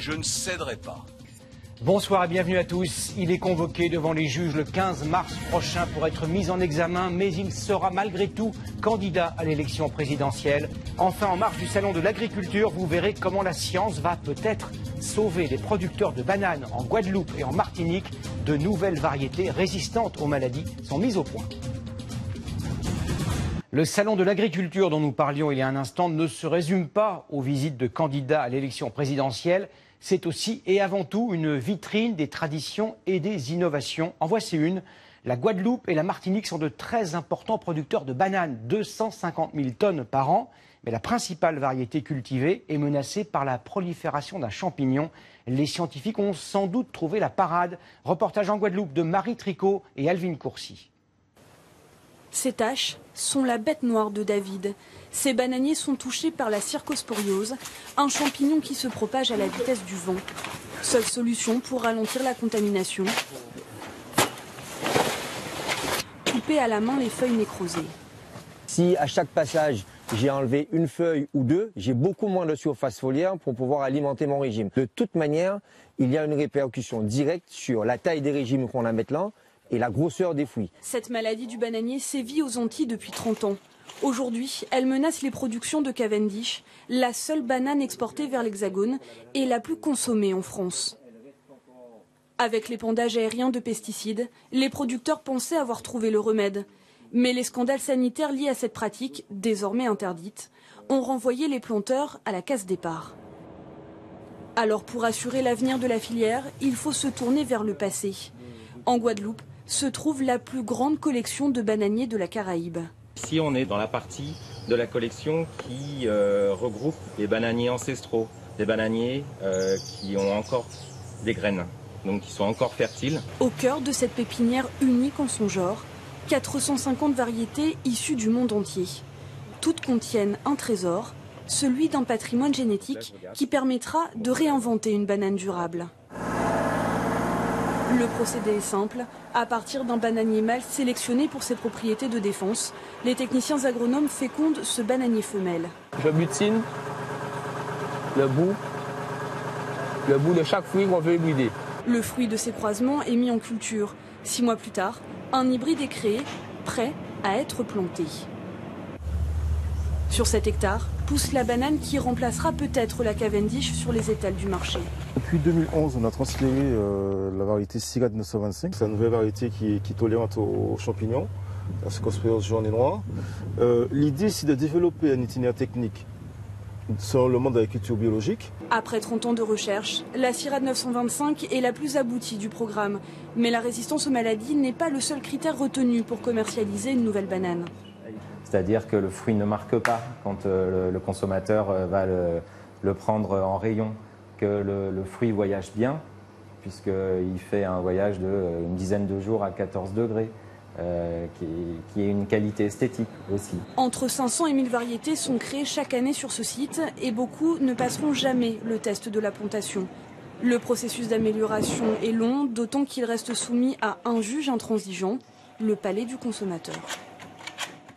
Je ne céderai pas. Bonsoir et bienvenue à tous. Il est convoqué devant les juges le 15 mars prochain pour être mis en examen, mais il sera malgré tout candidat à l'élection présidentielle. Enfin, en marge du salon de l'agriculture, vous verrez comment la science va peut-être sauver les producteurs de bananes en Guadeloupe et en Martinique. De nouvelles variétés résistantes aux maladies sont mises au point. Le salon de l'agriculture dont nous parlions il y a un instant ne se résume pas aux visites de candidats à l'élection présidentielle. C'est aussi et avant tout une vitrine des traditions et des innovations. En voici une. La Guadeloupe et la Martinique sont de très importants producteurs de bananes, 250 000 tonnes par an. Mais la principale variété cultivée est menacée par la prolifération d'un champignon. Les scientifiques ont sans doute trouvé la parade. Reportage en Guadeloupe de Marie Tricot et Alvin Courcy. Ces taches sont la bête noire de David. Ces bananiers sont touchés par la cercosporiose, un champignon qui se propage à la vitesse du vent. Seule solution pour ralentir la contamination, couper à la main les feuilles nécrosées. Si à chaque passage j'ai enlevé une feuille ou deux, j'ai beaucoup moins de surface foliaire pour pouvoir alimenter mon régime. De toute manière, il y a une répercussion directe sur la taille des régimes qu'on a maintenant et la grosseur des fruits. Cette maladie du bananier sévit aux Antilles depuis 30 ans. Aujourd'hui, elle menace les productions de Cavendish, la seule banane exportée vers l'Hexagone et la plus consommée en France. Avec l'épandage aérien de pesticides, les producteurs pensaient avoir trouvé le remède. Mais les scandales sanitaires liés à cette pratique, désormais interdite, ont renvoyé les planteurs à la case départ. Alors pour assurer l'avenir de la filière, il faut se tourner vers le passé. En Guadeloupe se trouve la plus grande collection de bananiers de la Caraïbe. Ici, on est dans la partie de la collection qui regroupe les bananiers ancestraux, des bananiers qui ont encore des graines, donc qui sont encore fertiles. Au cœur de cette pépinière unique en son genre, 450 variétés issues du monde entier. Toutes contiennent un trésor, celui d'un patrimoine génétique qui permettra de réinventer une banane durable. Le procédé est simple. À partir d'un bananier mâle sélectionné pour ses propriétés de défense, les techniciens agronomes fécondent ce bananier femelle. Je butine le bout de chaque fruit qu'on veut hybrider. Le fruit de ces croisements est mis en culture. 6 mois plus tard, un hybride est créé, prêt à être planté. Sur cet hectare, pousse la banane qui remplacera peut-être la Cavendish sur les étals du marché. Depuis 2011, on a transféré la variété Syrah 925. C'est une nouvelle variété qui est tolérante aux champignons, à la cercosporiose jaune et noire. L'idée, c'est de développer un itinéraire technique sur le monde de l'agriculture biologique. Après 30 ans de recherche, la Syrah 925 est la plus aboutie du programme. Mais la résistance aux maladies n'est pas le seul critère retenu pour commercialiser une nouvelle banane. C'est-à-dire que le fruit ne marque pas quand le consommateur va le prendre en rayon, que le fruit voyage bien, puisqu'il fait un voyage d'une dizaine de jours à 14 degrés, qui est une qualité esthétique aussi. Entre 500 et 1000 variétés sont créées chaque année sur ce site et beaucoup ne passeront jamais le test de la plantation. Le processus d'amélioration est long, d'autant qu'il reste soumis à un juge intransigeant, le palais du consommateur.